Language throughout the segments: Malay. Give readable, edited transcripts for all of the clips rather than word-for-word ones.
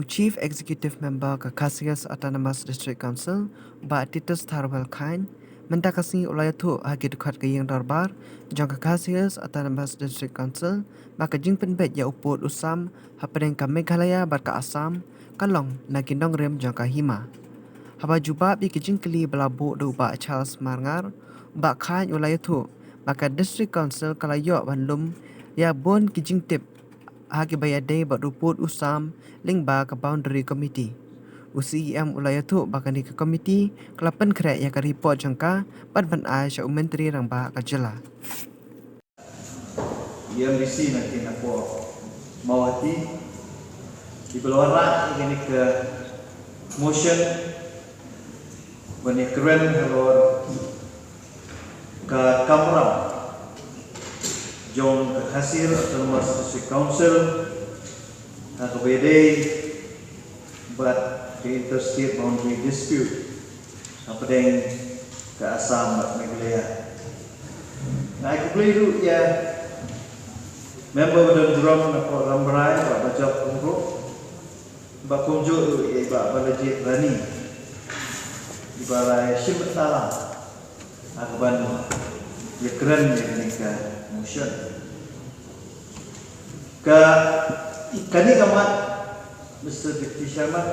Chief Executive Member ke Cassius Autonomous District Council ba Titus Tharwell Kine mentakasi ulayatu hagi dekat ke yang darbar jong ke Cassius Autonomous District Council ba ke jing penbet ya uput usam hapadeng ke Meghalaya bar ke Assam kalong na gendong rem jong ke Hima haba juba bi ke jing keli belabu do ba Charles Marngar ba khain ulayatu ba ke District Council kalayo banlum ya bon ke jing tip hagi bayade ba ruput usam ling ba ke boundary committee UCEM ulayatu bakani ke committee kelapan krek ya ke report jangka ban ai sya menteri rang ba ka jela EMDC nanti nak mawati di beluaran ini ke motion bani keren halor ke kamera jong ke hasil Autonomous District Council ke BD but the interstate boundary dispute apa dengan ke Assam dan Meghalaya. Nah, aku beli dulu ya member dan drum nak ramai nak baca pungku, bak kunjuk tu ya bak balajit rani, di balai Shimatala, aku ban ya keren ya ni ke motion. Ke kani kamat Mr. Deputy Chairman,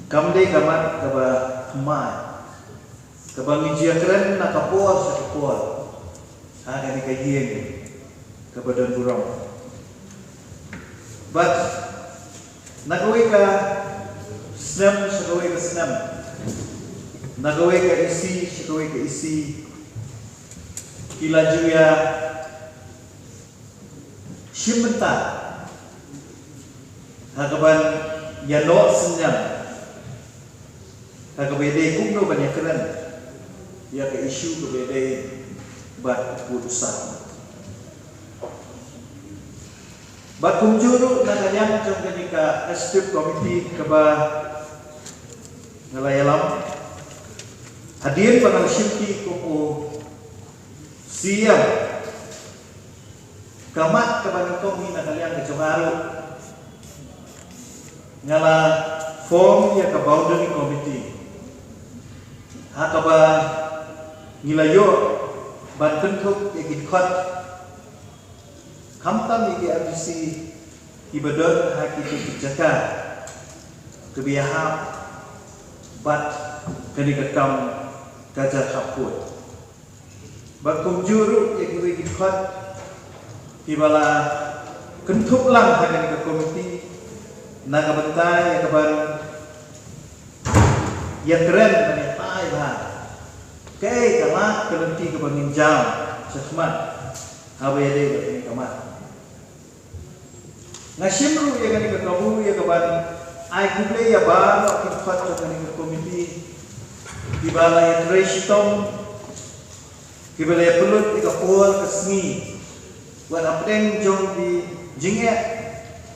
kamde kamat kaba kemai, kaba mijia keren nak kapur sekapur, kani kajian kaba don burung. But nagawi ka senam, nagawi ka senam, nagawi ka isi, nagawi ka isi, kilaju ya Shimenta. Hakaban yano senyam hakabede kumno banyak keren ya ke isu kabede bat putusan bat kumjuru nagayang jong kenika STIP committee kaba ngalayalam hadir pangal shimti kupu siam kamat kaban komi nagayang ke jongaru ngala form ya ka boundary committee hakaba ngilayo ban kentuk ya gidkot kamtam ya RDC ibadon haki kebijakan kebiahap bat kani ketam gajah kaput bat kumjuru ya gidkot ibala kentuk lang haki ke komiti naga bentai ya kaban ya keren banyak tai bah kei kamat kelenti ke banginjam sesmat habede ini kamat ngasimru ya kan ke kamu ya kaban ai kuble ya ba kin fat kan ke komiti di bala ya treshtom kibale ya pelut ke pol ke sni buat apeng jong di jingek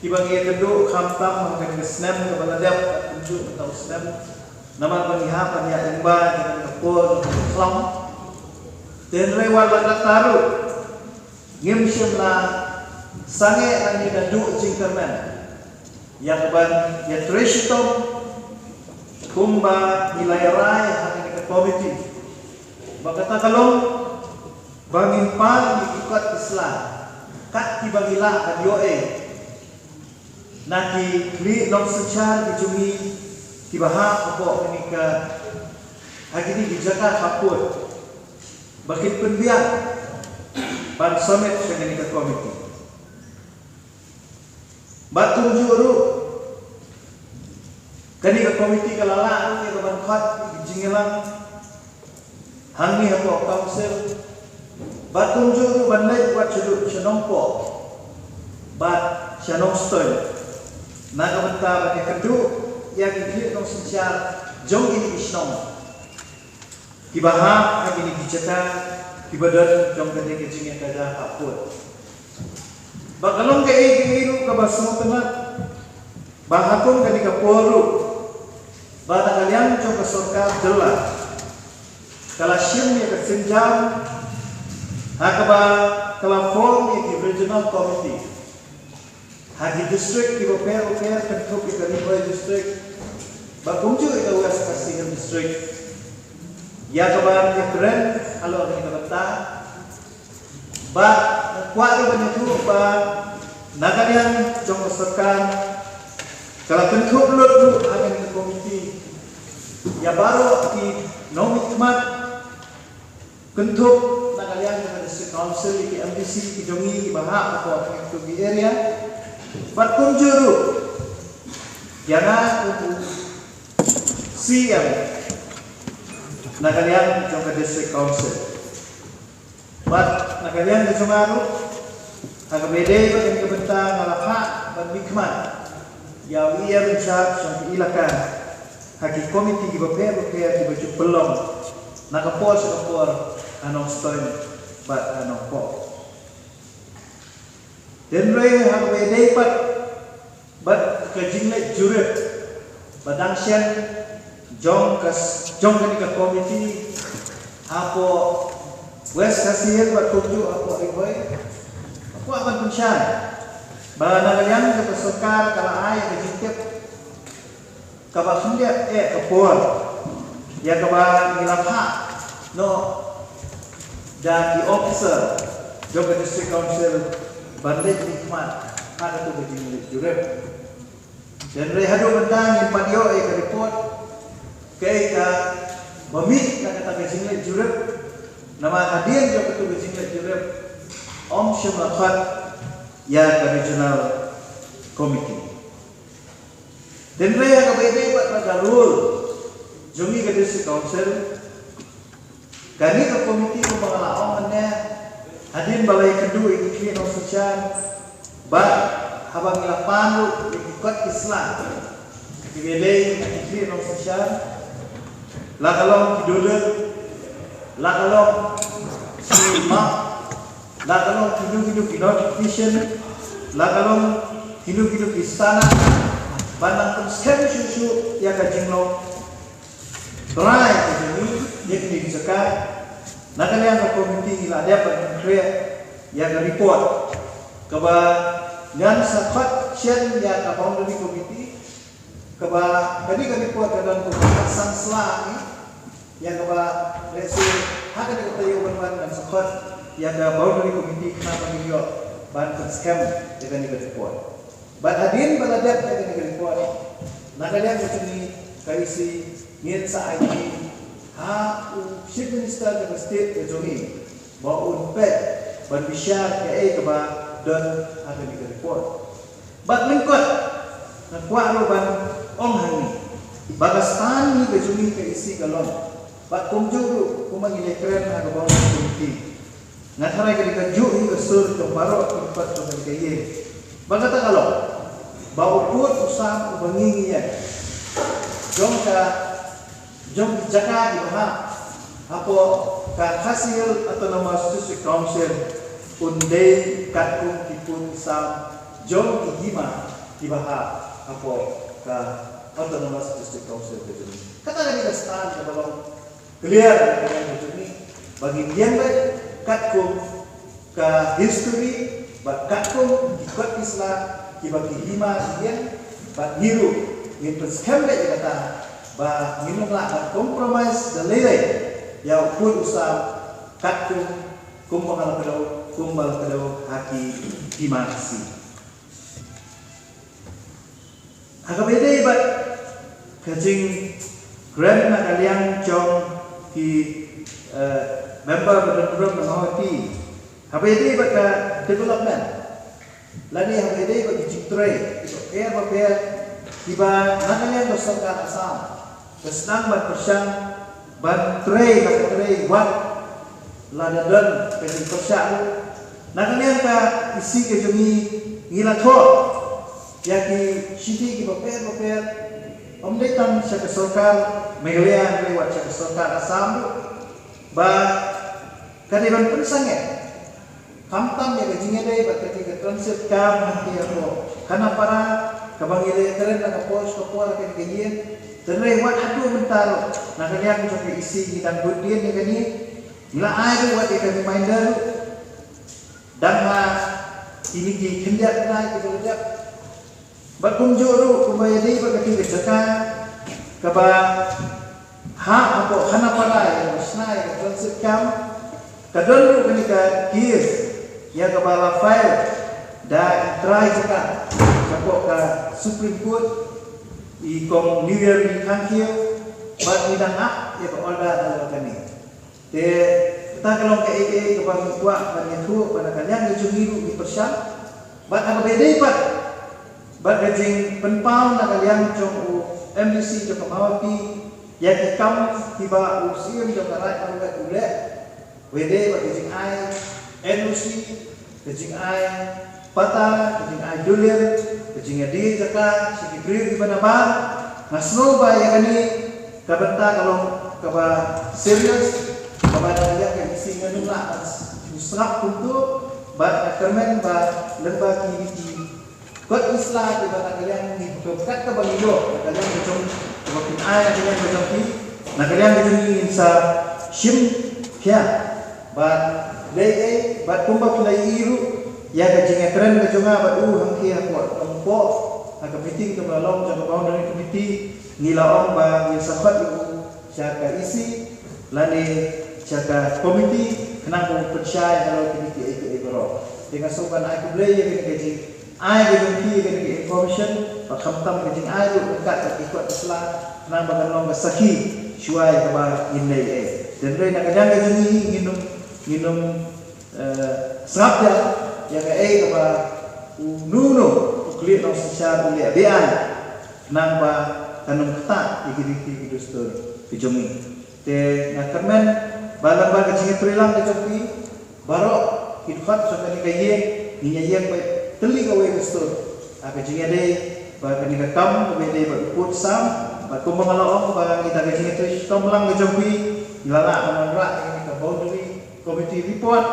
ibang ia kedua kamtam makan ke snap ke baladap tunjuk atau snap nama penghihapan ya emba dengan kepol kelam dan lewat lakat taruh ngimsyim la sange ani dadu jingkerman ya keban ya treshitom kumba nilai rai hanya ke komiti bakata kalong bangin pan ikat Islam kat kibagila kan yoe nanti li long secara dijungi tibaha apa kenika hari ini dijaga kaput bakit penbiak ban summit kenika komiti batu juru kenika komiti kalala ni ban khat dijingelang hangi apa council batu juru bandai buat ceduk cenompo bat cenomstoi naga bentar yang kedua yang dilihat dong secara jong ini isnom tibaha hari ini dicetak tibadan jong kene kecingnya kada aput bakalong ke iru ke basmo tengah bahatung kene ke poru bata kalian jong ke sorka jelas kala shim ya ke senjam hakaba kala form ya ke regional committee hagi district ki repair kentuk ki River district ba kumju ita West Kasihan district ya kabar ya keren alo ni kabata ba kuat banyak tu ba nagarian jong serkan kalau kentuk lut akan ni komiti ya baru ki nomit mat kentuk nagarian dengan district council ki MDC ki jongi ki bahak atau itu di area bat kumju jangan untuk siang nagarian jong district council bat nagarian di Sungaru agak beda bagian kebentang malapah dan bikmat yang ia mencari sampai ilakan haki komiti di beberapa di baju belum nakapor anong stone bat anong po dan mereka agak beda bat kejinglet jurut badang sian jong kenika komiti apa West Kasihan bat tuju apa riboy aku akan mencari bahan yang kepeserkan kalau ayah kejingkep kabah sundia kepor ya kabah ngilapha no dan di officer juga district council bandit nikmat ada tu kejingkep jurep dan rehadu bentang yang padio ke report ke memik kata kejingkep jurep nama hadiah juga tu kejingkep jurep Om Syamlafat ya ke regional committee dan mereka kabeh buat magalul jungi ke district council kami ke komiti pemangalaannya hadin balai kedua ikli no sosial ba habang lapan ikut Islam dibelai ikli no sosial la kalau kidoler la kalau lima la kalau hidup di notification la kalau hidup di istana bandang pun sekali susu ya kajing lo berai kejini dia kini disekat nak kalian ke komiti ila dia pada ya ke report keba dan sahabat sian ya ke boundary komiti keba tadi ke report dalam pembahasan selami yang keba resi hak ada ketayu berwan dan sahabat yang ada boundary komiti kenapa dia bantu scam dengan ni report. But hadin baladat dengan ni report. Nak kalian macam ni kaisi niat sa IT chief minister ke state ke jongi bawa unpet berbisyar ke keba dan ada ni report. But lingkot nak kuat ban ong hani. Bagastan ni ke jongi ke isi galon. But kumju kumangile keren na ke boundary komiti. Natharai ketika juhi kesur jombarok tempat tempat kaya. Bagata kalau bau put usam ubangi ya. Jom jaga di mana apa ka hasil atau nama district council undai katung tipun sam jom igima di bahas apa ka atau nama district council itu. Kata dari kestan kalau clear dengan ini bagi dia katkum ke history bat katkum ikut Islam kibagi hima dia bat niru yang terskembe kata ba minumlah bat compromise dan lele ya pun usah katkum kumbal kedau haki hima si agak beda bat kajing grand na kalian jong ki member benar-benar menghormati. Apa ini bagi development? Lani apa ini bagi ciptrai? Itu pair tiba nanti berserta asam. Kesenang berpersang bantrai wat ladadan dengan persang. Nanti ka isi kejumi ngilathor. Yaki siti ki pair. Omdetan sa kesorkar Meghalaya lewat sa kesorkar Asam ba kadiban pensangnya kamtam ya gajingnya dai bat ketika transit kam hati ako kana para kabangile keren na pos kapor kan ganyan tenre wat adu bentar na kanya ko isi dan budin ni gani ila ay wat ka reminder dan ini di kendak na kita Bat kumjuru kumayadi bagati kejaka kaba ha apa hana palai musnai konsep kam kadon kenika kis ya kaba Rafael dan try jaka kapok ka Supreme Court I kong New Year di kangkio bat midang ak ya ka olda dalam kani te kita kalau ke ke kaba kuat ban tu pada kalian kejungiru di persyam bat apa beda pat bat gajing penpau na kalian jong MDC jong kamawati ya kam tiba usian jong karai karugat ule wede bat gajing ai NUC gajing ai pata gajing ai Julian gajing adi jaka sikibri di mana ba ngasno ba ya kani kabenta kalau kaba serius kaba kalian yang singa nula usrap untuk bat kermen ba lemba kini kot Islam di mana kalian dibutuhkan ke Bangilo, kalian macam makin ayat kalian macam ni, nak kalian macam ni insa shim kia, bat lei bat kumpa pilai iru, ya kajing keren kajunga bat hangkia kuat, angko, agak meeting ke malam jangan bau dari komiti, ngilaong ba yang sahabat itu, jaga isi, lani jaga komiti, kenapa percaya kalau komiti itu berok, dengan sopan aku beli yang kajing ai gedung ki gedung information pakhamtam gedung ai lu dekat ikut Islam nang bagan long saki shuai kaba inlei dan re nak kadang gedung ni nginum serap ya kaba nuno ukli no sisa ule bian nang ba tanum kata igiri ki dostor pijomi te ngakermen balang ba kecing trilang kecoki barok hidhat sakani kaye niya yang teli kau yang gestur, apa jingga deh, bagai kenika kam, kemudian berput sam, berkumpul malam, bagai kita kecing itu, tomlang kejampi, lala menolak ini ke boundary, komiti report,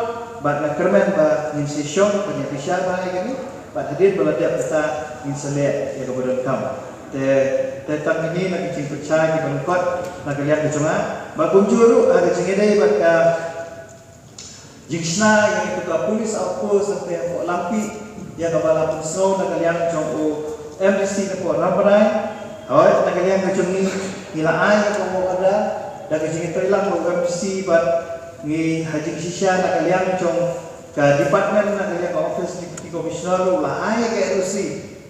bagai kermen, bagai insession, penyaksian bagai ini, bagai hadir belajar kita inselet yang kemudian kam. Tentang ini nak kecing percaya di bangkot, nak lihat kecuma, bagai kunjuru, ada jingga deh, bagai jingsna yang itu ke polis apa sampai yang lampi. Ya kepala pusau nak kalian jom MDC nak buat ramai, awak nak kalian kecung ni nilai yang kamu ada, dan kecing itu hilang MDC buat ni haji sisya nak kalian jom ke department nak kalian ke office deputy commissioner lah ayah ke ROC,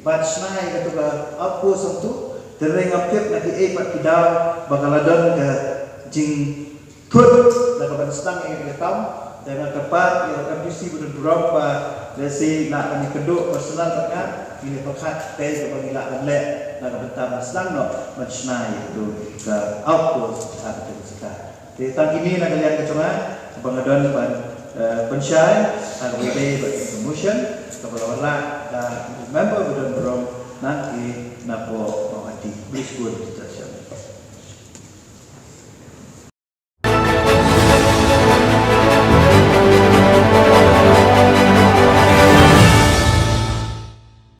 buat senai itu ke apa sentu, tereng update nak buat kidal bakaladon ke jing tut nak keban sedang yang kita tahu. Dengan tepat yang MDC berapa desi nak kami keduk personal takkan ini pekat teh kepada adlet nak bentar selang no macam itu ke outpost ada sekarang. Tentang ini nak kalian kecuali pengadaan pensyai ada WB promotion kepada orang dan member berapa nanti nak buat hati. Please go to